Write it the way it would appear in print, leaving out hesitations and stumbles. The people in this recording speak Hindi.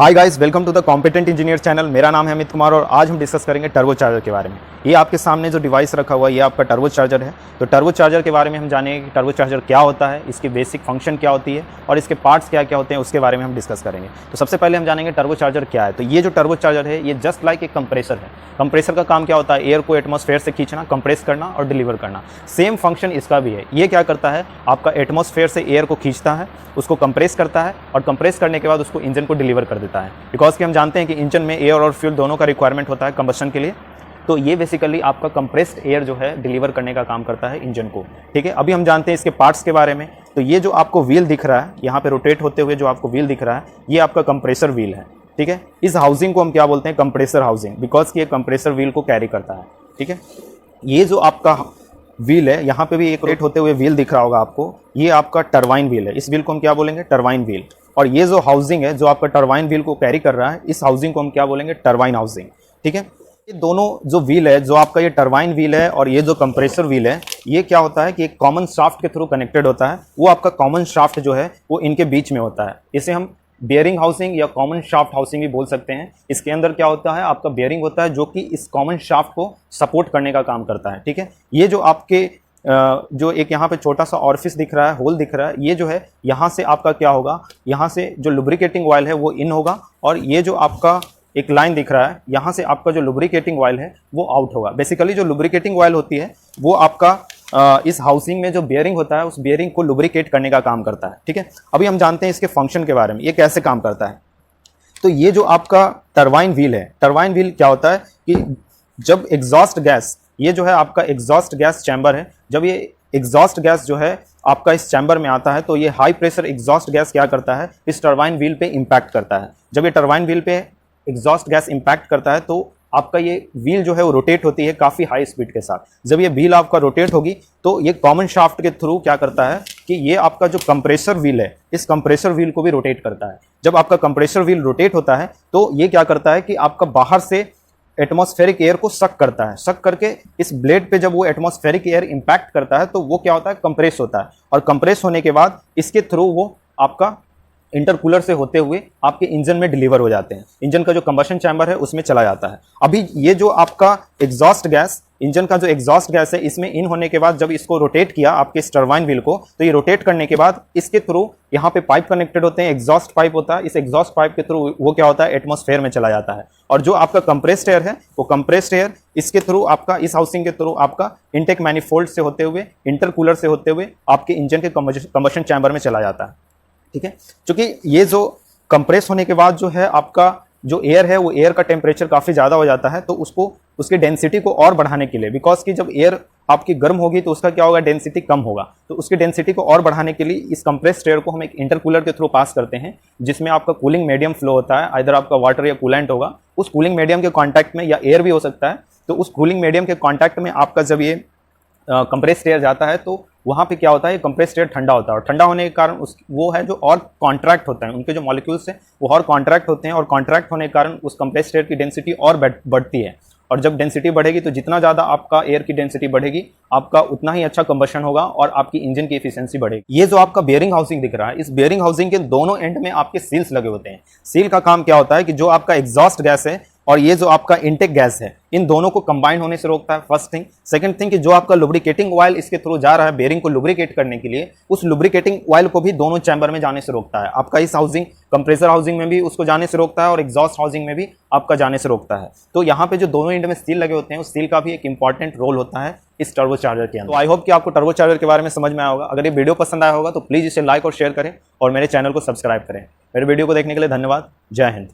Hi guys, welcome to the competent engineer channel. मेरा नाम है अमित कुमार और आज हम डिस्कस करेंगे टर्बो चार्जर के बारे में। ये आपके सामने जो डिवाइस रखा हुआ है ये आपका टर्बो चार्जर है। तो टर्बो चार्जर के बारे में हम जानेंगे कि टर्बो चार्जर क्या होता है, इसकी बेसिक फंक्शन क्या होती है और इसके पार्ट्स क्या क्या होते हैं, उसके बारे में हम डिस्कस करेंगे। तो सबसे पहले हम जानेंगे टर्बो चार्जर क्या है। तो ये जो टर्बो चार्जर है ये जस्ट लाइक एक कंप्रेसर है। कंप्रेसर का काम क्या होता है? एयर को एटमॉस्फेयर से खींचना, कंप्रेस करना और डिलीवर करना। सेम फंक्शन इसका भी है। ये क्या करता है? आपका एटमॉस्फेयर से एयर को खींचता है, उसको कंप्रेस करता है और कंप्रेस करने के बाद उसको इंजन को डिलीवर कर देता है। बिकॉज कि हम जानते हैं कि इंजन में एयर और फ्यूल दोनों का रिक्वायरमेंट होता है कंबशन के लिए। तो ये बेसिकली आपका कंप्रेस्ड एयर जो है डिलीवर करने का काम करता है इंजन को। ठीक है, अभी हम जानते हैं इसके पार्ट्स के बारे में। तो ये जो आपको व्हील दिख रहा है, यहाँ पे रोटेट होते हुए जो आपको व्हील दिख रहा है, ये आपका कंप्रेसर व्हील है। ठीक है, इस हाउसिंग को हम क्या बोलते हैं? कंप्रेसर हाउसिंग, बिकॉज कि ये कंप्रेसर व्हील को कैरी करता है। ठीक है, ये जो आपका व्हील है, यहाँ पे भी एक रोटेट होते हुए व्हील दिख रहा होगा आपको, ये आपका टरबाइन व्हील है। इस व्हील को हम क्या बोलेंगे? Turbine wheel. और ये जो हाउसिंग है जो आपका टरबाइन व्हील को कैरी कर रहा है, इस हाउसिंग को हम क्या बोलेंगे? Turbine housing. ठीक है, ये दोनों जो व्हील है, जो आपका ये टरबाइन व्हील है और ये जो कंप्रेसर व्हील है, ये क्या होता है कि एक कॉमन शाफ्ट के थ्रू कनेक्टेड होता है। वो आपका कॉमन शाफ्ट जो है वो इनके बीच में होता है। इसे हम बेयरिंग हाउसिंग या कॉमन शाफ्ट हाउसिंग भी बोल सकते हैं। इसके अंदर क्या होता है? आपका बेयरिंग होता है जो कि इस कॉमन शाफ्ट को सपोर्ट करने का काम करता है। ठीक है, ये जो आपके जो एक यहाँ पे छोटा सा ऑरिफिस दिख रहा है, होल दिख रहा है, ये जो है यहाँ से आपका क्या होगा? यहाँ से जो लुब्रिकेटिंग ऑयल है वो इन होगा और ये जो आपका एक लाइन दिख रहा है, यहाँ से आपका जो लुब्रिकेटिंग ऑयल है वो आउट होगा। बेसिकली जो लुब्रिकेटिंग ऑयल होती है वो आपका इस हाउसिंग में जो बेयरिंग होता है उस बेयरिंग को लुब्रिकेट करने का काम करता है। ठीक है, अभी हम जानते हैं इसके फंक्शन के बारे में, ये कैसे काम करता है। तो ये जो आपका टरबाइन व्हील है, टरबाइन व्हील क्या होता है कि जब एग्जॉस्ट गैस, ये जो है आपका एग्जॉस्ट गैस चैम्बर है, जब ये एग्जॉस्ट गैस जो है आपका इस चैम्बर में आता है तो ये हाई प्रेशर एग्जॉस्ट गैस क्या करता है? इस टरबाइन व्हील पे इंपैक्ट करता है। जब ये टरबाइन व्हील पे एग्जॉस्ट गैस इंपैक्ट करता है तो आपका ये व्हील जो है वो रोटेट होती है काफ़ी हाई स्पीड के साथ। जब ये व्हील आपका रोटेट होगी तो ये कॉमन शाफ्ट के थ्रू क्या करता है कि ये आपका जो कंप्रेसर व्हील है, इस कंप्रेसर व्हील को भी रोटेट करता है। जब आपका कंप्रेसर व्हील रोटेट होता है तो ये क्या करता है कि आपका बाहर से एटमॉस्फेरिक एयर को सक करता है। सक करके इस ब्लेड पे जब वो एटमॉस्फेरिक एयर इंपैक्ट करता है तो वो क्या होता है? कंप्रेस होता है। और कंप्रेस होने के बाद इसके थ्रू वो आपका इंटरकूलर से होते हुए आपके इंजन में डिलीवर हो जाते हैं। इंजन का जो कंबशन चैम्बर है उसमें चला जाता है। अभी ये जो आपका एग्जॉस्ट गैस, इंजन का जो एग्जॉस्ट गैस है, इसमें इन होने के बाद जब इसको रोटेट किया आपके इस टरबाइन व्हील को, तो ये रोटेट करने के बाद इसके थ्रू यहाँ पे पाइप कनेक्टेड होते हैं, एग्जॉस्ट पाइप होता है। इस एग्जॉस्ट पाइप के थ्रू वो क्या होता है? एटमॉस्फेयर में चला जाता है। और जो आपका कंप्रेस्ड एयर है वो कंप्रेस्ड एयर इसके थ्रू आपका, इस हाउसिंग के थ्रू आपका इनटेक मैनिफोल्ड से होते हुए, इंटरकूलर से होते हुए आपके इंजन के कंबशन चैम्बर में चला जाता है। ठीक है, क्योंकि ये जो कंप्रेस होने के बाद जो है आपका जो एयर है वो एयर का टेम्परेचर काफ़ी ज़्यादा हो जाता है, तो उसको उसकी डेंसिटी को और बढ़ाने के लिए, बिकॉज कि जब एयर आपकी गर्म होगी तो उसका क्या होगा? डेंसिटी कम होगा। तो उसकी डेंसिटी को और बढ़ाने के लिए इस कंप्रेस्ड एयर को हम एक इंटरकूलर के थ्रू पास करते हैं, जिसमें आपका कूलिंग मीडियम फ्लो होता है। आइदर आपका वाटर या कूलेंट होगा, उस कूलिंग मीडियम के कॉन्टैक्ट में, या एयर भी हो सकता है। तो उस कूलिंग मीडियम के कॉन्टैक्ट में आपका जब ये कंप्रेस्ड एयर जाता है तो वहाँ पे क्या होता है? कंप्रेस्ड एयर ठंडा होता है और ठंडा होने के कारण उस वो है जो और कॉन्ट्रैक्ट होता है, उनके जो मॉलिक्यूल्स हैं वो और कॉन्ट्रैक्ट होते हैं और कॉन्ट्रैक्ट होने के कारण उस कंप्रेस्ड एयर की डेंसिटी और बढ़ती है। और जब डेंसिटी बढ़ेगी तो जितना ज़्यादा आपका एयर की डेंसिटी बढ़ेगी आपका उतना ही अच्छा कंबशन होगा और आपकी इंजन की एफिशिएंसी बढ़ेगी। ये जो आपका बेयरिंग हाउसिंग दिख रहा है, इस बेयरिंग हाउसिंग के दोनों एंड में आपके सील्स लगे होते हैं। सील का काम क्या होता है कि जो आपका एग्जॉस्ट गैस है और ये जो आपका इनटेक गैस है, इन दोनों को कंबाइन होने से रोकता है, फर्स्ट थिंग। सेकंड थिंग कि जो आपका लुब्रिकेटिंग ऑयल इसके थ्रू जा रहा है बेयरिंग को लुब्रिकेट करने के लिए, उस लुब्रिकेटिंग ऑयल को भी दोनों चैम्बर में जाने से रोकता है। आपका इस हाउसिंग, कंप्रेसर हाउसिंग में भी उसको जाने से रोकता है और एग्जॉस्ट हाउसिंग में भी आपका जाने से रोकता है। तो यहाँ पे जो दोनों एंड में सील लगे होते हैं, उस सील का भी एक इंपॉर्टेंट रोल होता है इस टर्बो चार्जर के अंदर। तो आई होप कि आपको टर्बो चार्जर के बारे में समझ में आया होगा। अगर ये वीडियो पसंद आया होगा तो प्लीज़ इसे लाइक और शेयर करें और मेरे चैनल को सब्सक्राइब करें। मेरे वीडियो को देखने के लिए धन्यवाद। जय हिंद।